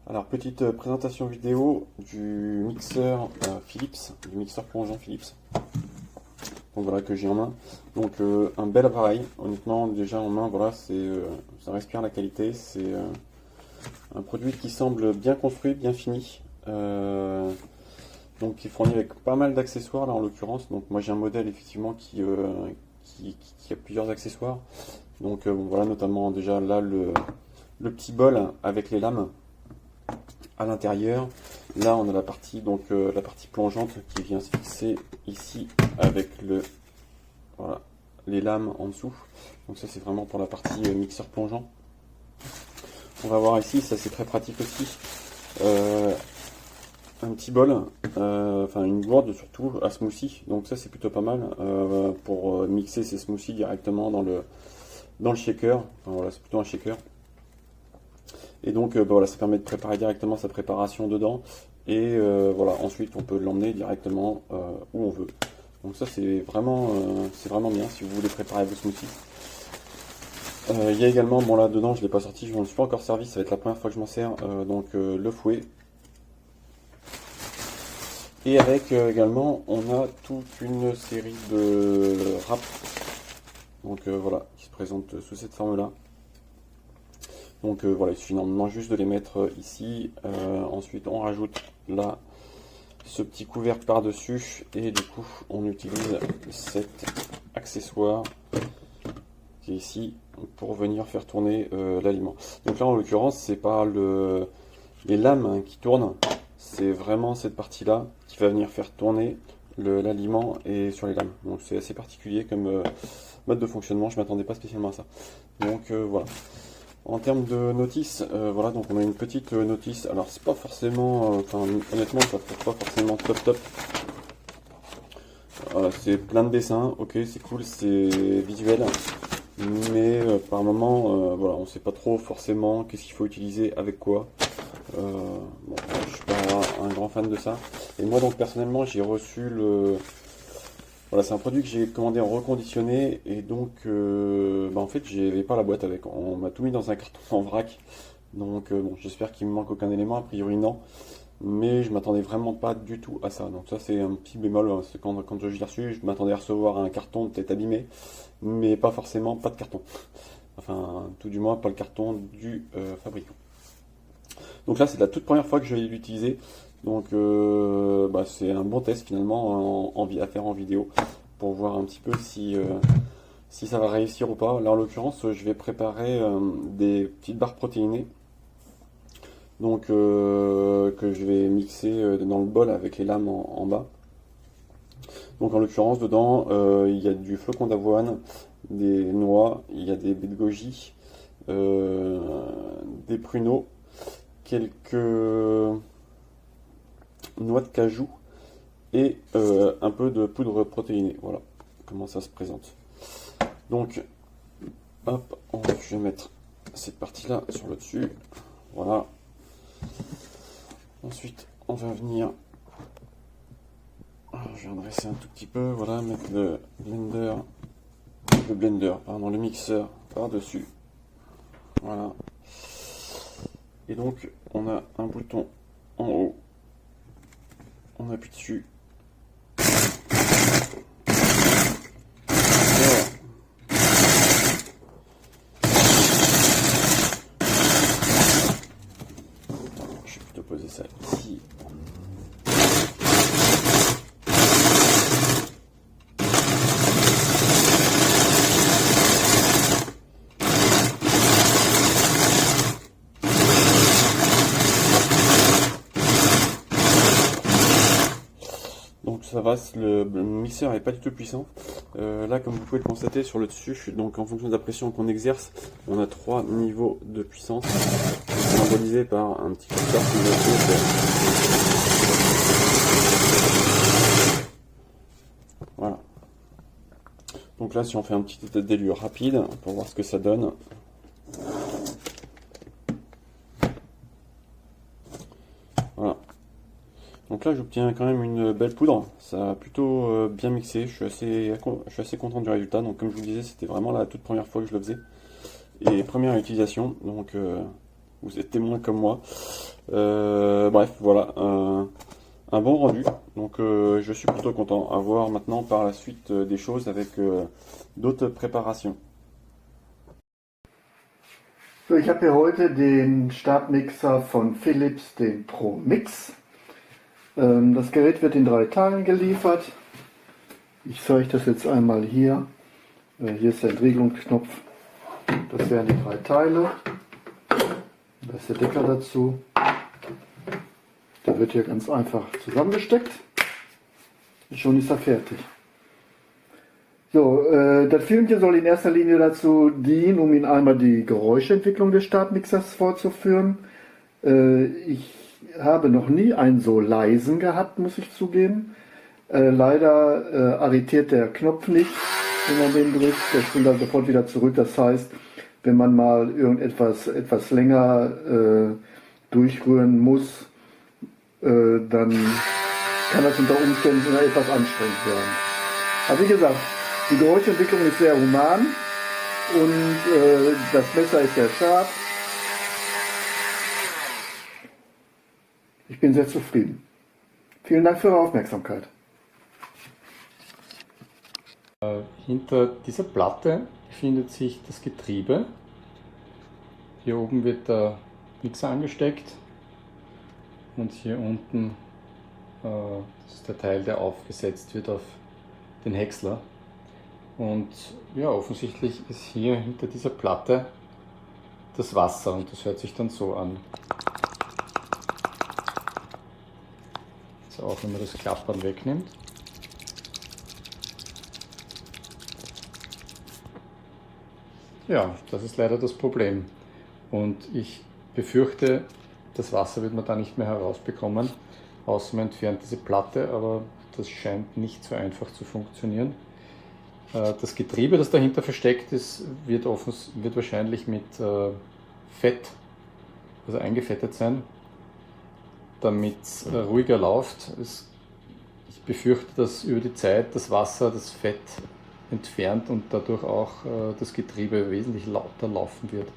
Alors, petite présentation vidéo du mixeur Philips, du mixeur plongeant Philips. Donc voilà, que j'ai en main. Donc un bel appareil, honnêtement, déjà en main, voilà, ça respire la qualité. C'est un produit qui semble bien construit, bien fini. Donc qui est fourni avec pas mal d'accessoires là en l'occurrence. Donc moi j'ai un modèle effectivement qui a plusieurs accessoires. Donc bon, voilà, notamment déjà là le petit bol avec les lames à l'intérieur. Là on a la partie la partie plongeante qui vient se fixer ici avec voilà, les lames en dessous. Donc ça c'est vraiment pour la partie mixeur plongeant. On va voir ici, ça c'est très pratique aussi. Un petit bol, enfin une gourde surtout à smoothie. Donc ça c'est plutôt pas mal pour mixer ces smoothies directement dans le shaker. Enfin, voilà, c'est plutôt un shaker. Et donc voilà, ça permet de préparer directement sa préparation dedans. Et voilà, ensuite on peut l'emmener directement où on veut. Donc ça c'est vraiment bien si vous voulez préparer vos smoothies. Il y a également, bon là dedans je ne l'ai pas sorti, je ne m'en suis pas encore servi, ça va être la première fois que je m'en sers. Donc le fouet. Et avec également on a toute une série de râpes. Donc voilà, qui se présentent sous cette forme là. Donc voilà, il suffit normalement juste de les mettre ici. Ensuite on rajoute là ce petit couvercle par dessus et du coup on utilise cet accessoire qui est ici pour venir faire tourner l'aliment. Donc là en l'occurrence c'est pas les lames qui tournent, c'est vraiment cette partie là qui va venir faire tourner l'aliment et sur les lames. Donc c'est assez particulier comme mode de fonctionnement, je m'attendais pas spécialement à ça. Donc voilà. En termes de notice, voilà, donc on a une petite notice. Alors c'est pas forcément, enfin honnêtement, ça ne pas forcément top. C'est plein de dessins, ok, c'est cool, c'est visuel, mais par moment, voilà, on sait pas trop forcément qu'est-ce qu'il faut utiliser avec quoi. Bon, je suis pas un grand fan de ça. Et moi donc personnellement, j'ai reçu voilà, c'est un produit que j'ai commandé en reconditionné et donc en fait j'avais pas la boîte avec. On m'a tout mis dans un carton en vrac. Donc bon, j'espère qu'il me manque aucun élément, a priori non. Mais je m'attendais vraiment pas du tout à ça. Donc ça c'est un petit bémol, hein. C'est quand je l'ai reçu, je m'attendais à recevoir un carton peut-être abîmé, mais pas forcément pas de carton. Enfin tout du moins pas le carton du fabricant. Donc là c'est la toute première fois que je vais l'utiliser. Donc c'est un bon test finalement à faire en vidéo pour voir un petit peu si ça va réussir ou pas. Là en l'occurrence je vais préparer des petites barres protéinées. Donc que je vais mixer dans le bol avec les lames en bas. Donc en l'occurrence dedans il y a du flocon d'avoine, des noix, il y a des baies de goji, des pruneaux, quelques noix de cajou et un peu de poudre protéinée. Voilà comment ça se présente. Donc, hop, je vais mettre cette partie-là sur le dessus. Voilà. Ensuite, on va venir. Je vais redresser un tout petit peu. Voilà, mettre le mixeur par-dessus. Voilà. Et donc, on a un bouton en haut. On appuie dessus. Je vais plutôt poser ça ici. Donc ça va, le mixeur n'est pas du tout puissant. Là, comme vous pouvez le constater sur le dessus, donc en fonction de la pression qu'on exerce, on a 3 niveaux de puissance, symbolisés par un petit curseur qui va voilà. Donc là, si on fait un petit état des lieux rapide pour voir ce que ça donne. Voilà. Donc là j'obtiens quand même une belle poudre, ça a plutôt bien mixé, je suis assez content du résultat. Donc comme je vous disais, c'était vraiment la toute première fois que je le faisais et première utilisation, donc vous êtes témoin comme moi. Bref, voilà, un bon rendu. Donc je suis plutôt content. À voir maintenant par la suite des choses avec d'autres préparations. So, ich habe hier heute den Stabmixer von Philips, den Pro Mix. Das Gerät wird in 3 Teilen geliefert. Ich zeige das jetzt einmal hier. Hier ist der Entriegelungsknopf. Das wären die 3 Teile. Da ist der Deckel dazu. Der wird hier ganz einfach zusammengesteckt. Und schon ist er fertig. So, das Filmchen soll in erster Linie dazu dienen, um Ihnen einmal die Geräuschentwicklung des Stabmixers vorzuführen. Ich habe noch nie einen so leisen gehabt, muss ich zugeben. Leider arretiert der Knopf nicht, wenn man den drückt. Der springt dann sofort wieder zurück. Das heißt, wenn man mal etwas länger durchrühren muss, dann kann das unter Umständen etwas anstrengend werden. Aber wie gesagt, die Geräuschentwicklung ist sehr human und das Messer ist sehr scharf. Ich bin sehr zufrieden. Vielen Dank für Ihre Aufmerksamkeit. Hinter dieser Platte befindet sich das Getriebe. Hier oben wird der Mixer angesteckt und hier unten das ist der Teil, der aufgesetzt wird auf den Häcksler. Und ja, offensichtlich ist hier hinter dieser Platte das Wasser und das hört sich dann so an. Also auch wenn man das Klappern wegnimmt. Ja, das ist leider das Problem. Und ich befürchte, das Wasser wird man da nicht mehr herausbekommen, außer man entfernt diese Platte, aber das scheint nicht so einfach zu funktionieren. Das Getriebe, das dahinter versteckt ist, wird wahrscheinlich mit Fett, also eingefettet sein, damit es ruhiger läuft. Ich befürchte, dass über die Zeit das Wasser das Fett entfernt und dadurch auch das Getriebe wesentlich lauter laufen wird.